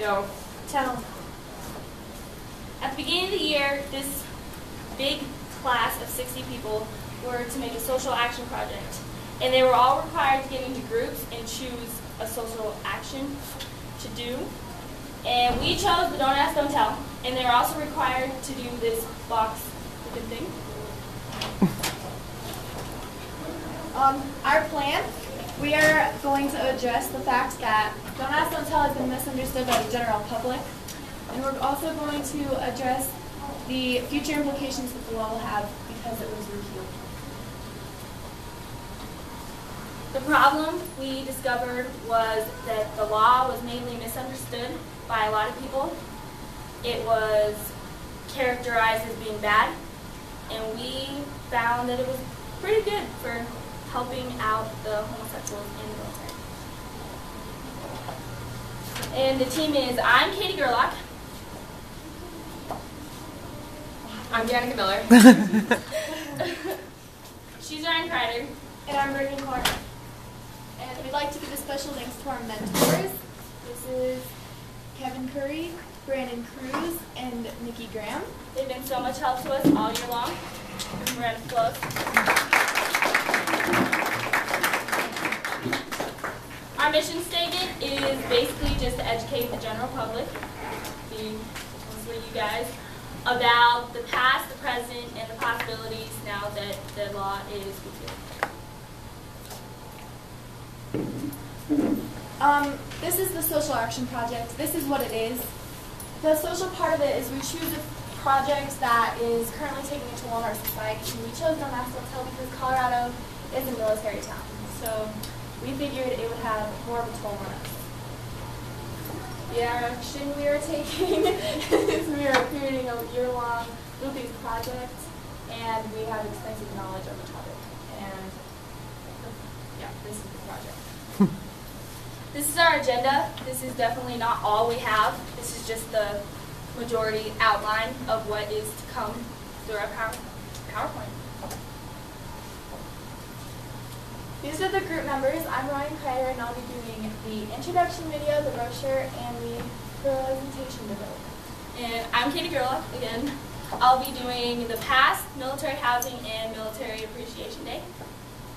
No. Tell. At the beginning of the year, this big class of 60 people were to make a social action project. And they were all required to get into groups and choose a social action to do. And we chose the Don't Ask, Don't Tell. And they were also required to do this box looking thing. Our plan, we are going to address the fact that Don't Ask, Don't Tell has been misunderstood by the general public. And we're also going to address the future implications that the law will have because it was repealed. The problem we discovered was that the law was mainly misunderstood by a lot of people. It was characterized as being bad, and we found that it was pretty good for helping out the homosexuals in the military. And the team is, I'm Katie Gerlach. I'm Danica Miller. She's Ryan Kreider. And I'm Brittany Clark. And we'd like to give a special thanks to our mentors. This is Kevin Curry, Brandon Cruz, and Nikki Graham. They've been so much help to us all year long. Round of applause. Our mission statement is basically just to educate the general public, mostly you guys, about the past, the present, and the possibilities now that the law is repealed. This is the social action project. This is what it is. The social part of it is we choose a project that is currently taking a toll on our society. And we chose Don't Ask, Don't Tell because Colorado is a military town. So we figured it would have more of a toll on us. The action we are taking is we are creating a year-long looping project, and we have extensive knowledge of the topic. And yeah, this is the project. This is our agenda. This is definitely not all we have. This is just the majority outline of what is to come through our PowerPoint. These are the group members. I'm Ryan Kreider, and I'll be doing the introduction video, the brochure, and the presentation development. And I'm Katie Gerlach again. I'll be doing the past, military housing, and military appreciation day.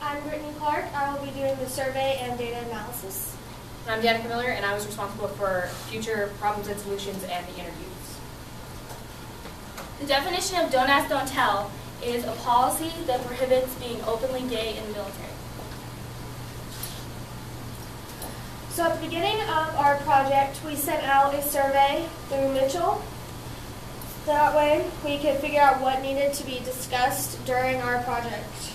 I'm Brittany Clark. I will be doing the survey and data analysis. I'm Danica Miller, and I was responsible for future problems and solutions and the interviews. The definition of Don't Ask, Don't Tell is a policy that prohibits being openly gay in the military. So at the beginning of our project, we sent out a survey through Mitchell. That way, we could figure out what needed to be discussed during our project.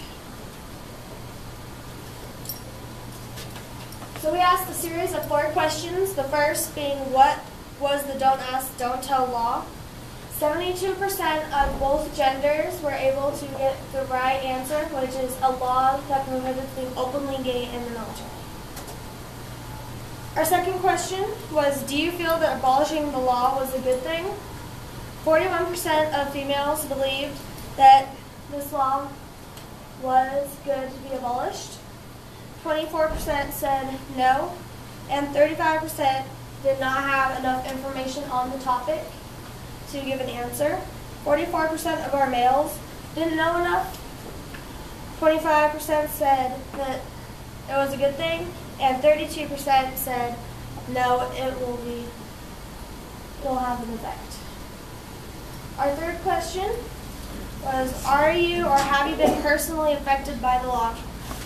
So we asked a series of 4 questions, the first being what was the Don't Ask, Don't Tell law? 72% of both genders were able to get the right answer, which is a law that prohibits being openly gay in the military. Our second question was, do you feel that abolishing the law was a good thing? 41% of females believed that this law was good to be abolished. 24% said no, and 35% did not have enough information on the topic to give an answer. 44% of our males didn't know enough. 25% said that it was a good thing, and 32% said no, it will have an effect. Our third question was, are you or have you been personally affected by the law?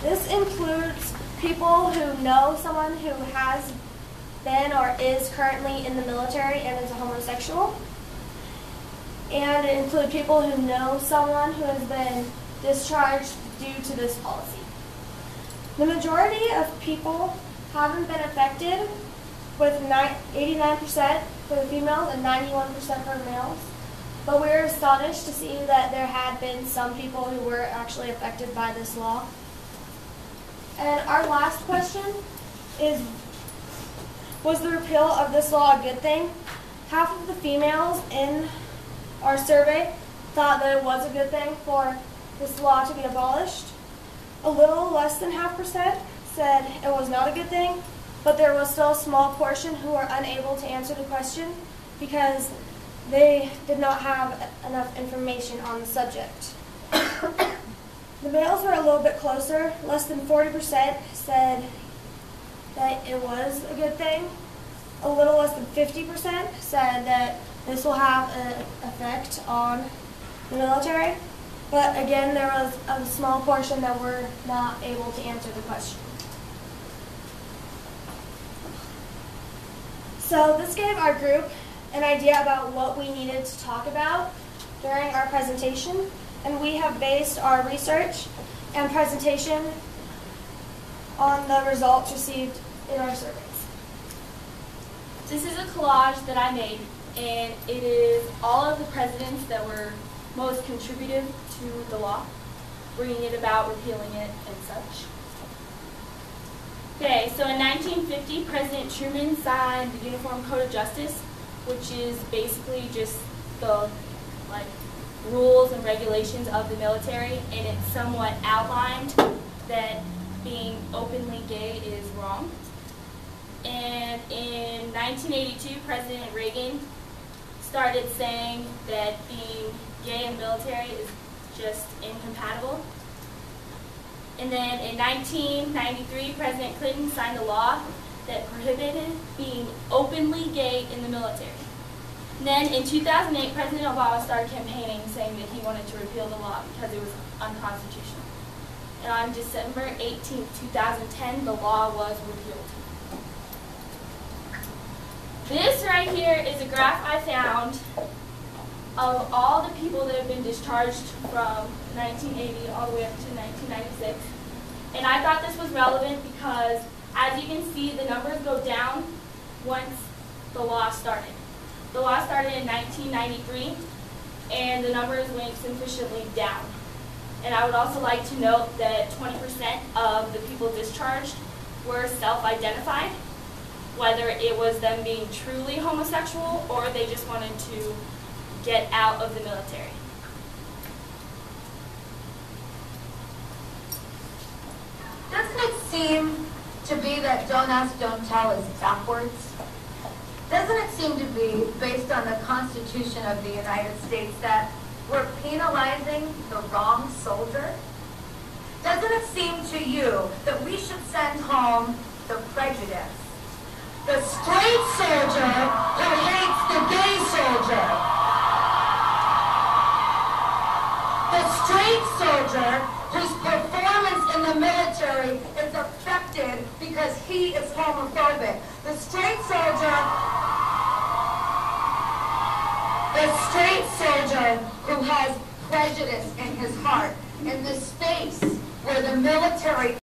This includes people who know someone who has been or is currently in the military and is a homosexual. And it includes people who know someone who has been discharged due to this policy. The majority of people haven't been affected, with 89% for the females and 91% for the males. But we were astonished to see that there had been some people who were actually affected by this law. And our last question is, was the repeal of this law a good thing? Half of the females in our survey thought that it was a good thing for this law to be abolished. A little less than 0.5% said it was not a good thing, but there was still a small portion who were unable to answer the question because they did not have enough information on the subject. The males were a little bit closer. Less than 40% said that it was a good thing. A little less than 50% said that this will have an effect on the military. But again, there was a small portion that were not able to answer the question. So this gave our group an idea about what we needed to talk about during our presentation, and we have based our research and presentation on the results received in our surveys. This is a collage that I made, and it is all of the presidents that were most contributive to the law, bringing it about, repealing it, and such. Okay, so in 1950, President Truman signed the Uniform Code of Justice, which is basically just the rules and regulations of the military, and it somewhat outlined that being openly gay is wrong. And in 1982, President Reagan started saying that being gay in the military is just incompatible. And then in 1993, President Clinton signed a law that prohibited being openly gay in the military. And then in 2008, President Obama started campaigning saying that he wanted to repeal the law because it was unconstitutional. And on December 18, 2010, the law was repealed. This right here is a graph I found of all the people that have been discharged from 1980 all the way up to 1996. And I thought this was relevant because, as you can see, the numbers go down once the law started. The law started in 1993, and the numbers went sufficiently down. And I would also like to note that 20% of the people discharged were self-identified, whether it was them being truly homosexual or they just wanted to get out of the military. Doesn't it seem to be that don't ask, don't tell is backwards? Doesn't it seem to be, based on the Constitution of the United States, that we're penalizing the wrong soldier? Doesn't it seem to you that we should send home the prejudice? The straight soldier who hates the gay soldier. The straight soldier whose performance in the military is affected because he is homophobic. The straight soldier who has prejudice in his heart, in the space where the military